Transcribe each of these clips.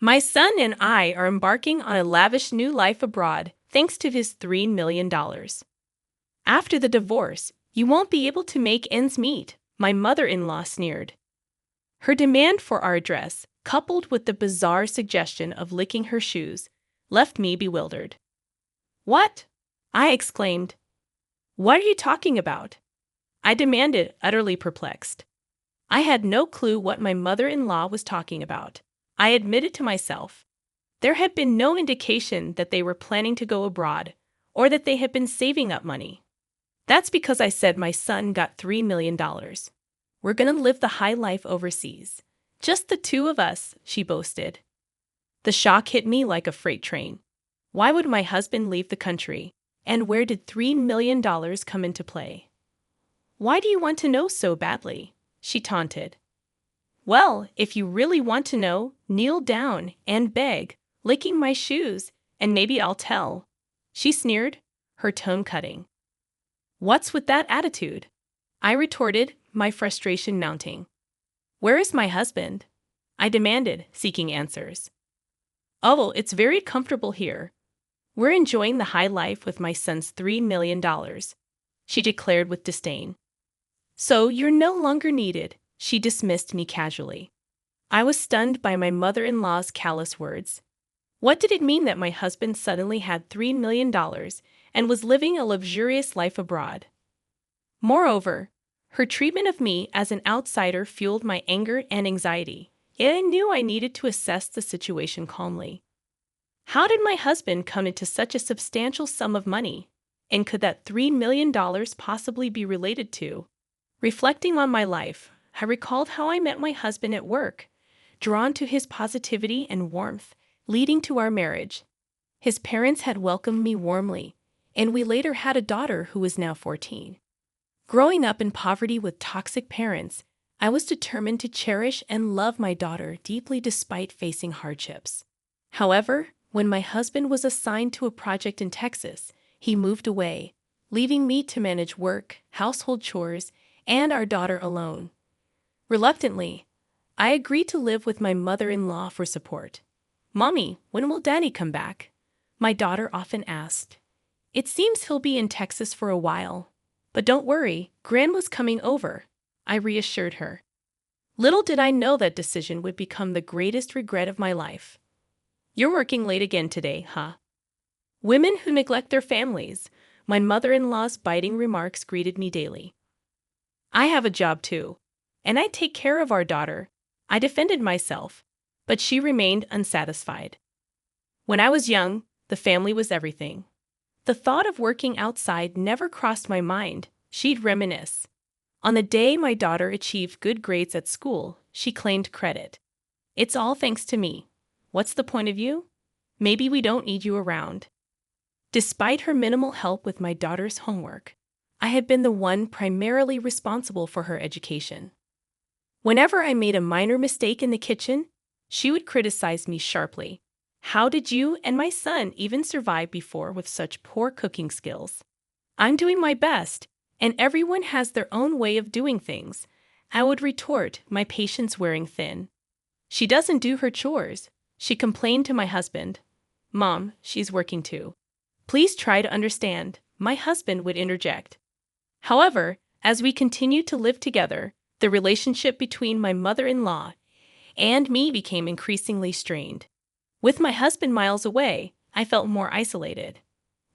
My son and I are embarking on a lavish new life abroad thanks to his $3 million. After the divorce, you won't be able to make ends meet, my mother-in-law sneered. Her demand for our address, coupled with the bizarre suggestion of licking her shoes, left me bewildered. What? I exclaimed. What are you talking about? I demanded, utterly perplexed. I had no clue what my mother-in-law was talking about. I admitted to myself. There had been no indication that they were planning to go abroad, or that they had been saving up money. That's because I said my son got $3 million. We're gonna live the high life overseas. Just the two of us, she boasted. The shock hit me like a freight train. Why would my husband leave the country? And where did $3 million come into play? Why do you want to know so badly? She taunted. Well, if you really want to know, kneel down and beg, licking my shoes, and maybe I'll tell. She sneered, her tone cutting. What's with that attitude? I retorted, my frustration mounting. Where is my husband? I demanded, seeking answers. Oh, it's very comfortable here. We're enjoying the high life with my son's $3 million, she declared with disdain. So you're no longer needed, she dismissed me casually. I was stunned by my mother-in-law's callous words. What did it mean that my husband suddenly had $3 million and was living a luxurious life abroad? Moreover, her treatment of me as an outsider fueled my anger and anxiety, yet I knew I needed to assess the situation calmly. How did my husband come into such a substantial sum of money? And could that $3 million possibly be related to? Reflecting on my life, I recalled how I met my husband at work, drawn to his positivity and warmth, leading to our marriage. His parents had welcomed me warmly, and we later had a daughter who was now 14. Growing up in poverty with toxic parents, I was determined to cherish and love my daughter deeply despite facing hardships. However, when my husband was assigned to a project in Texas, he moved away, leaving me to manage work, household chores, and our daughter alone. Reluctantly, I agreed to live with my mother-in-law for support. Mommy, when will Daddy come back? My daughter often asked. It seems he'll be in Texas for a while. But don't worry, Grandma's coming over, I reassured her. Little did I know that decision would become the greatest regret of my life. You're working late again today, huh? Women who neglect their families, my mother-in-law's biting remarks greeted me daily. I have a job too, and I take care of our daughter. I defended myself, but she remained unsatisfied. When I was young, the family was everything. The thought of working outside never crossed my mind, she'd reminisce. On the day my daughter achieved good grades at school, she claimed credit. It's all thanks to me. What's the point of you? Maybe we don't need you around. Despite her minimal help with my daughter's homework, I had been the one primarily responsible for her education. Whenever I made a minor mistake in the kitchen, she would criticize me sharply. How did you and my son even survive before with such poor cooking skills? I'm doing my best, and everyone has their own way of doing things, I would retort, my patience wearing thin. She doesn't do her chores, she complained to my husband. Mom, she's working too. Please try to understand, my husband would interject. However, as we continued to live together, the relationship between my mother-in-law and me became increasingly strained. With my husband miles away, I felt more isolated.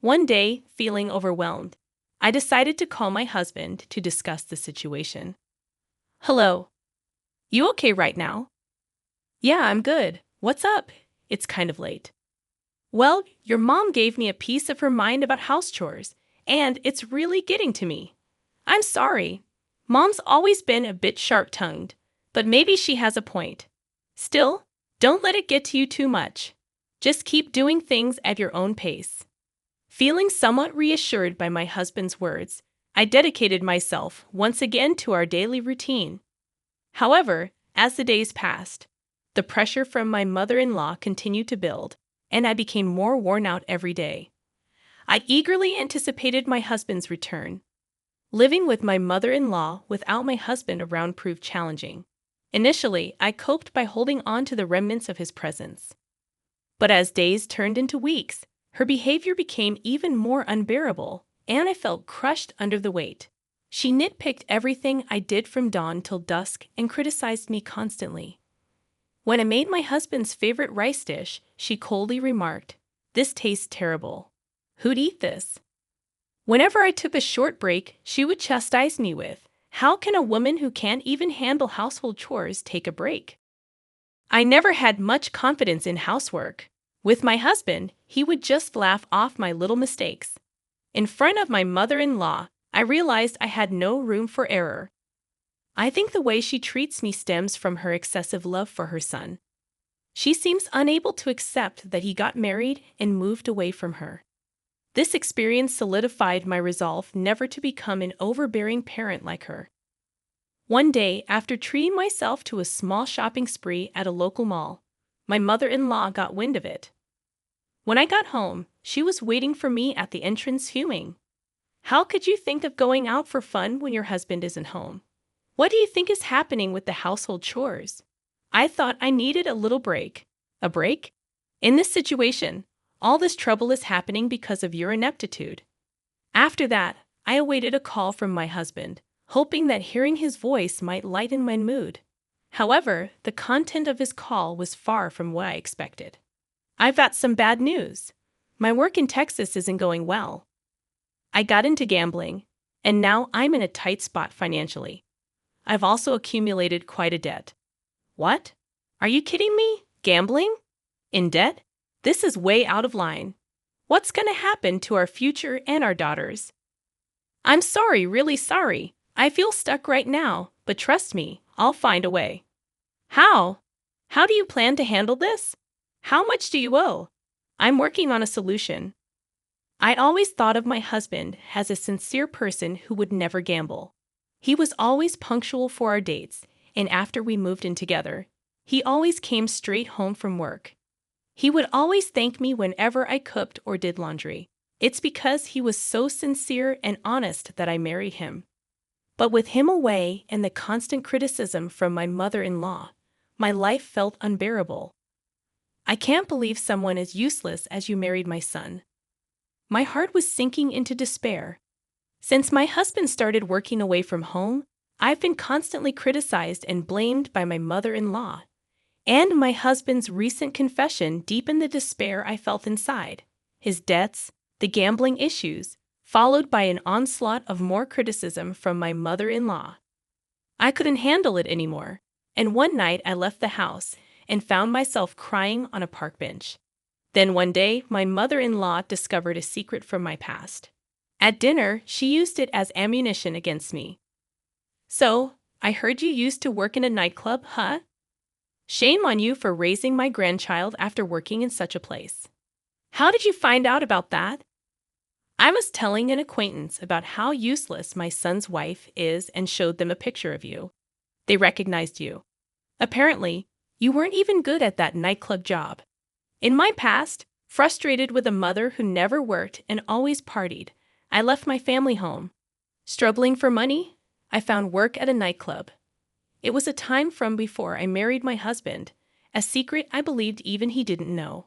One day, feeling overwhelmed, I decided to call my husband to discuss the situation. Hello. You okay right now? Yeah, I'm good. What's up? It's kind of late. Well, your mom gave me a piece of her mind about house chores, and it's really getting to me. I'm sorry. Mom's always been a bit sharp-tongued, but maybe she has a point. Still, don't let it get to you too much. Just keep doing things at your own pace. Feeling somewhat reassured by my husband's words, I dedicated myself once again to our daily routine. However, as the days passed, the pressure from my mother-in-law continued to build, and I became more worn out every day. I eagerly anticipated my husband's return. Living with my mother-in-law without my husband around proved challenging. Initially, I coped by holding on to the remnants of his presence. But as days turned into weeks, her behavior became even more unbearable, and I felt crushed under the weight. She nitpicked everything I did from dawn till dusk and criticized me constantly. When I made my husband's favorite rice dish, she coldly remarked, "This tastes terrible. Who'd eat this?" Whenever I took a short break, she would chastise me with, "How can a woman who can't even handle household chores take a break?" I never had much confidence in housework. With my husband, he would just laugh off my little mistakes. In front of my mother-in-law, I realized I had no room for error. I think the way she treats me stems from her excessive love for her son. She seems unable to accept that he got married and moved away from her. This experience solidified my resolve never to become an overbearing parent like her. One day, after treating myself to a small shopping spree at a local mall, my mother-in-law got wind of it. When I got home, she was waiting for me at the entrance fuming. "How could you think of going out for fun when your husband isn't home? What do you think is happening with the household chores?" I thought I needed a little break. A break? In this situation, all this trouble is happening because of your ineptitude. After that, I awaited a call from my husband, hoping that hearing his voice might lighten my mood. However, the content of his call was far from what I expected. "I've got some bad news. My work in Texas isn't going well. I got into gambling, and now I'm in a tight spot financially. I've also accumulated quite a debt." "What? Are you kidding me? Gambling? In debt? This is way out of line. What's going to happen to our future and our daughters?" "I'm sorry, really sorry. I feel stuck right now, but trust me, I'll find a way." "How? How do you plan to handle this? How much do you owe?" "I'm working on a solution." I always thought of my husband as a sincere person who would never gamble. He was always punctual for our dates, and after we moved in together, he always came straight home from work. He would always thank me whenever I cooked or did laundry. It's because he was so sincere and honest that I married him. But with him away and the constant criticism from my mother-in-law, my life felt unbearable. "I can't believe someone as useless as you married my son." My heart was sinking into despair. Since my husband started working away from home, I've been constantly criticized and blamed by my mother-in-law. And my husband's recent confession deepened the despair I felt inside. His debts, the gambling issues, followed by an onslaught of more criticism from my mother-in-law. I couldn't handle it anymore, and one night I left the house and found myself crying on a park bench. Then one day, my mother-in-law discovered a secret from my past. At dinner, she used it as ammunition against me. "So, I heard you used to work in a nightclub, huh? Shame on you for raising my grandchild after working in such a place. How did you find out about that?" I was telling an acquaintance about how useless my son's wife is and showed them a picture of you. They recognized you. Apparently, you weren't even good at that nightclub job. In my past, frustrated with a mother who never worked and always partied, I left my family home. Struggling for money, I found work at a nightclub. It was a time from before I married my husband, a secret I believed even he didn't know.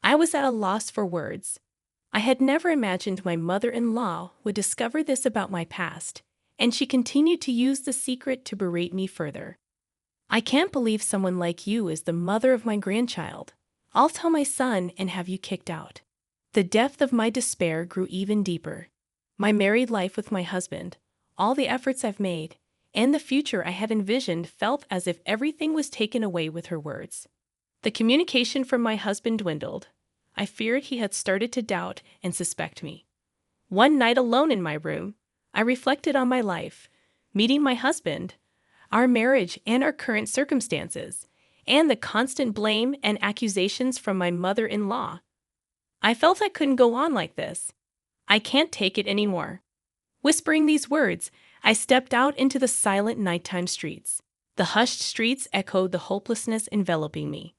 I was at a loss for words. I had never imagined my mother-in-law would discover this about my past, and she continued to use the secret to berate me further. "I can't believe someone like you is the mother of my grandchild. I'll tell my son and have you kicked out." The depth of my despair grew even deeper. My married life with my husband, all the efforts I've made, and the future I had envisioned felt as if everything was taken away with her words. The communication from my husband dwindled. I feared he had started to doubt and suspect me. One night alone in my room, I reflected on my life, meeting my husband, our marriage and our current circumstances, and the constant blame and accusations from my mother-in-law. I felt I couldn't go on like this. "I can't take it anymore." Whispering these words, I stepped out into the silent nighttime streets. The hushed streets echoed the hopelessness enveloping me.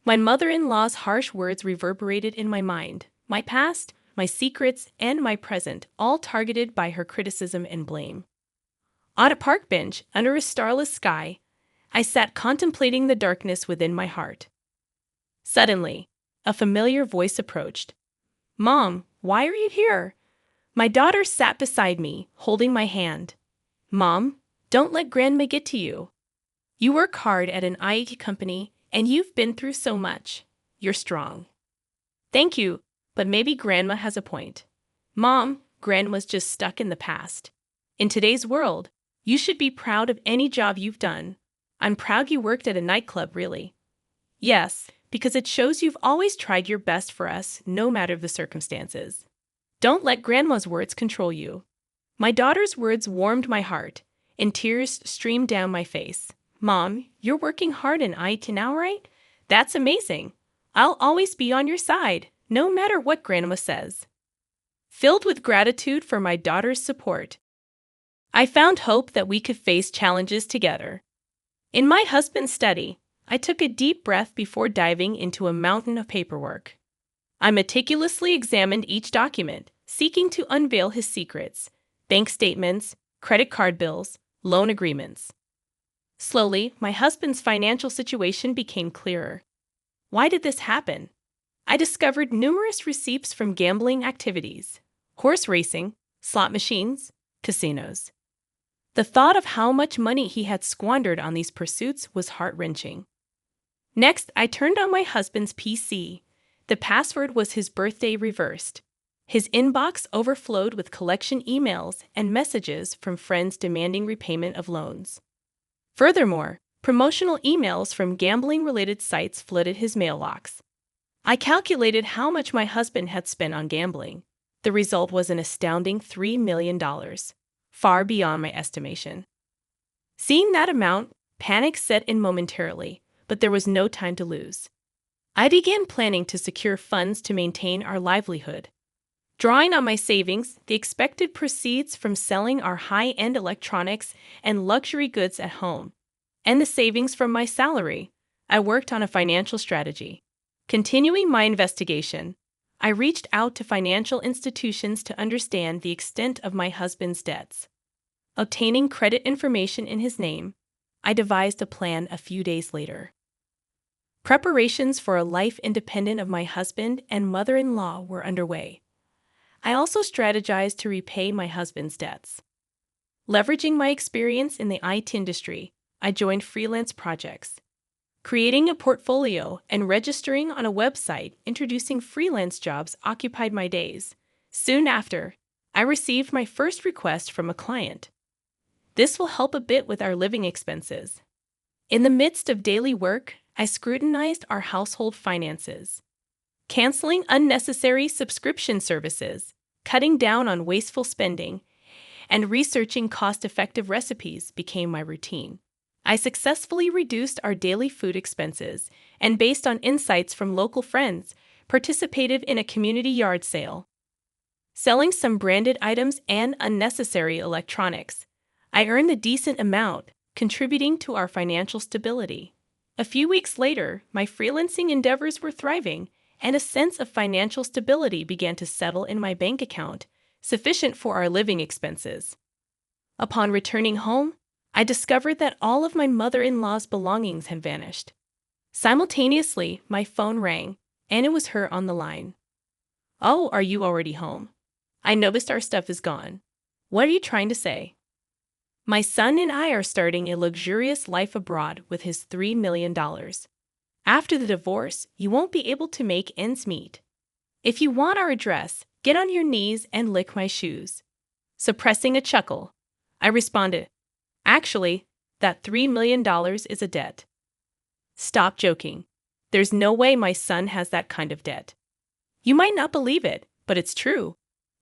My mother-in-law's harsh words reverberated in my mind, my past, my secrets, and my present, all targeted by her criticism and blame. On a park bench, under a starless sky, I sat contemplating the darkness within my heart. Suddenly, a familiar voice approached. "Mom, why are you here?" My daughter sat beside me, holding my hand. "Mom, don't let Grandma get to you. You work hard at an IT company, and you've been through so much. You're strong." "Thank you, but maybe Grandma has a point." "Mom, Grandma's just stuck in the past. In today's world, you should be proud of any job you've done. I'm proud you worked at a nightclub, really." "Yes, because it shows you've always tried your best for us, no matter the circumstances. Don't let Grandma's words control you." My daughter's words warmed my heart, and tears streamed down my face. "Mom, you're working hard in IT now, right? That's amazing. I'll always be on your side, no matter what Grandma says." Filled with gratitude for my daughter's support, I found hope that we could face challenges together. In my husband's study, I took a deep breath before diving into a mountain of paperwork. I meticulously examined each document, seeking to unveil his secrets: bank statements, credit card bills, loan agreements. Slowly, my husband's financial situation became clearer. Why did this happen? I discovered numerous receipts from gambling activities: horse racing, slot machines, casinos. The thought of how much money he had squandered on these pursuits was heart-wrenching. Next, I turned on my husband's PC. The password was his birthday reversed. His inbox overflowed with collection emails and messages from friends demanding repayment of loans. Furthermore, promotional emails from gambling-related sites flooded his mailbox. I calculated how much my husband had spent on gambling. The result was an astounding $3 million, far beyond my estimation. Seeing that amount, panic set in momentarily, but there was no time to lose. I began planning to secure funds to maintain our livelihood. Drawing on my savings, the expected proceeds from selling our high-end electronics and luxury goods at home, and the savings from my salary, I worked on a financial strategy. Continuing my investigation, I reached out to financial institutions to understand the extent of my husband's debts. Obtaining credit information in his name, I devised a plan a few days later. Preparations for a life independent of my husband and mother-in-law were underway. I also strategized to repay my husband's debts. Leveraging my experience in the IT industry, I joined freelance projects. Creating a portfolio and registering on a website introducing freelance jobs occupied my days. Soon after, I received my first request from a client. "This will help a bit with our living expenses." In the midst of daily work, I scrutinized our household finances. Canceling unnecessary subscription services, cutting down on wasteful spending, and researching cost-effective recipes became my routine. I successfully reduced our daily food expenses and, based on insights from local friends, participated in a community yard sale. Selling some branded items and unnecessary electronics, I earned a decent amount, contributing to our financial stability. A few weeks later, my freelancing endeavors were thriving, and a sense of financial stability began to settle in my bank account, sufficient for our living expenses. Upon returning home, I discovered that all of my mother-in-law's belongings had vanished. Simultaneously, my phone rang, and it was her on the line. "Oh, are you already home? I noticed our stuff is gone. What are you trying to say?" "My son and I are starting a luxurious life abroad with his $3 million. After the divorce, you won't be able to make ends meet. If you want our address, get on your knees and lick my shoes." Suppressing a chuckle, I responded, "Actually, that $3 million is a debt." "Stop joking. There's no way my son has that kind of debt. You might not believe it, but it's true.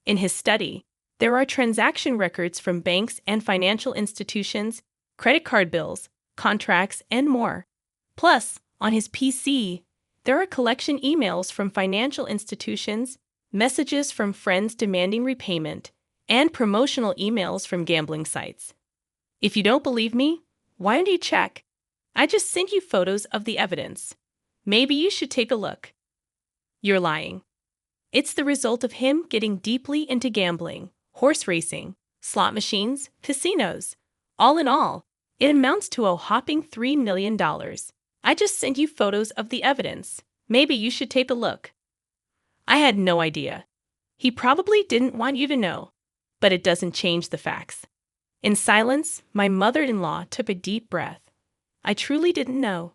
In his study, there are transaction records from banks and financial institutions, credit card bills, contracts, and more. Plus, on his PC, there are collection emails from financial institutions, messages from friends demanding repayment, and promotional emails from gambling sites. If you don't believe me, why don't you check? I just sent you photos of the evidence. Maybe you should take a look." "You're lying. It's the result of him getting deeply into gambling, horse racing, slot machines, casinos. All in all, It amounts to a whopping $3 million. I just sent you photos of the evidence. Maybe you should take a look. I had no idea. He probably didn't want you to know, but it doesn't change the facts. In silence, my mother-in-law took a deep breath. I truly didn't know.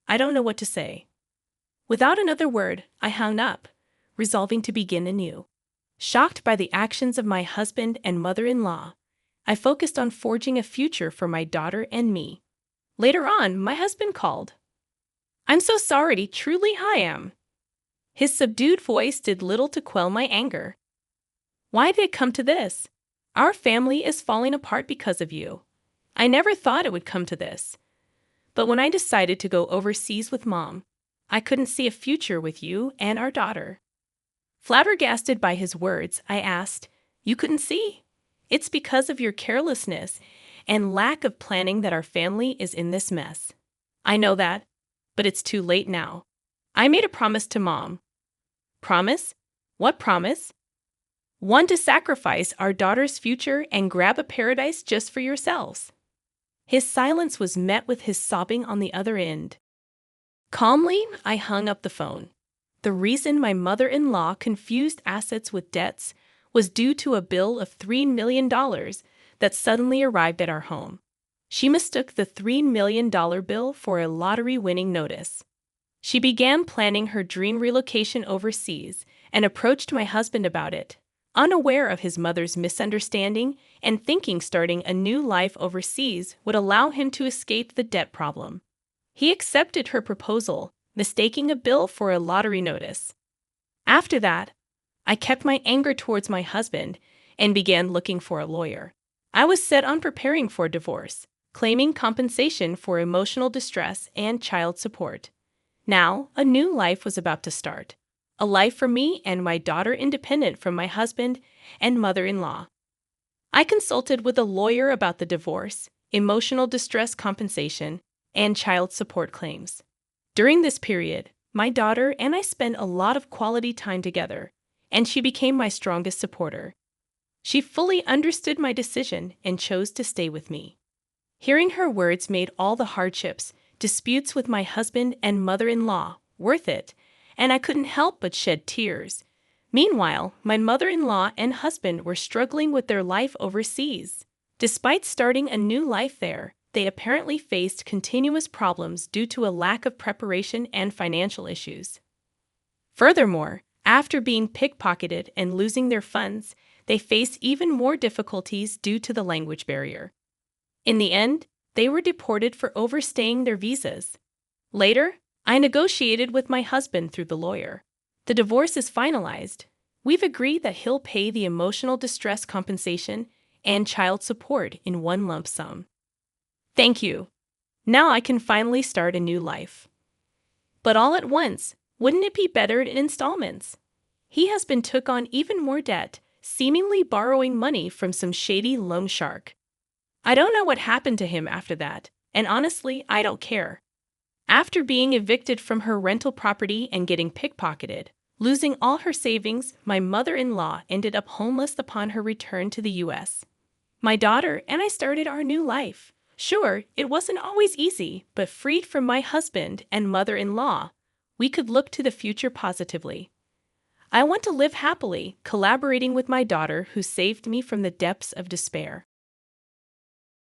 I don't know what to say. Without another word, I hung up, resolving to begin anew. Shocked by the actions of my husband and mother-in-law, I focused on forging a future for my daughter and me. Later on, my husband called. "I'm so sorry, truly I am." His subdued voice did little to quell my anger. "Why did it come to this? Our family is falling apart because of you. I never thought it would come to this. But when I decided to go overseas with Mom, I couldn't see a future with you and our daughter." Flabbergasted by his words, I asked, "You couldn't see? It's because of your carelessness and lack of planning that our family is in this mess. I know that, but it's too late now. I made a promise to Mom." "Promise? What promise?" "One to sacrifice our daughter's future and grab a paradise just for yourselves." His silence was met with his sobbing on the other end. Calmly, I hung up the phone. The reason my mother-in-law confused assets with debts was due to a bill of $3 million that suddenly arrived at our home. She mistook the $3 million bill for a lottery-winning notice. She began planning her dream relocation overseas and approached my husband about it, unaware of his mother's misunderstanding and thinking starting a new life overseas would allow him to escape the debt problem. He accepted her proposal, mistaking a bill for a lottery notice. After that, I kept my anger towards my husband and began looking for a lawyer. I was set on preparing for divorce, claiming compensation for emotional distress and child support. Now, a new life was about to start. A life for me and my daughter independent from my husband and mother-in-law. I consulted with a lawyer about the divorce, emotional distress compensation, and child support claims. During this period, my daughter and I spent a lot of quality time together, and she became my strongest supporter. She fully understood my decision and chose to stay with me. Hearing her words made all the hardships, disputes with my husband and mother-in-law worth it, and I couldn't help but shed tears. Meanwhile, my mother-in-law and husband were struggling with their life overseas. Despite starting a new life there, they apparently faced continuous problems due to a lack of preparation and financial issues. Furthermore, after being pickpocketed and losing their funds, they faced even more difficulties due to the language barrier. In the end, they were deported for overstaying their visas. Later, I negotiated with my husband through the lawyer. The divorce is finalized. We've agreed that he'll pay the emotional distress compensation and child support in one lump sum. Thank you. Now I can finally start a new life. But all at once, wouldn't it be better in installments? He has been took on even more debt, seemingly borrowing money from some shady loan shark. I don't know what happened to him after that, and honestly, I don't care. After being evicted from her rental property and getting pickpocketed, losing all her savings, my mother-in-law ended up homeless upon her return to the U.S. My daughter and I started our new life. Sure, it wasn't always easy, but freed from my husband and mother-in-law, we could look to the future positively. I want to live happily, collaborating with my daughter who saved me from the depths of despair.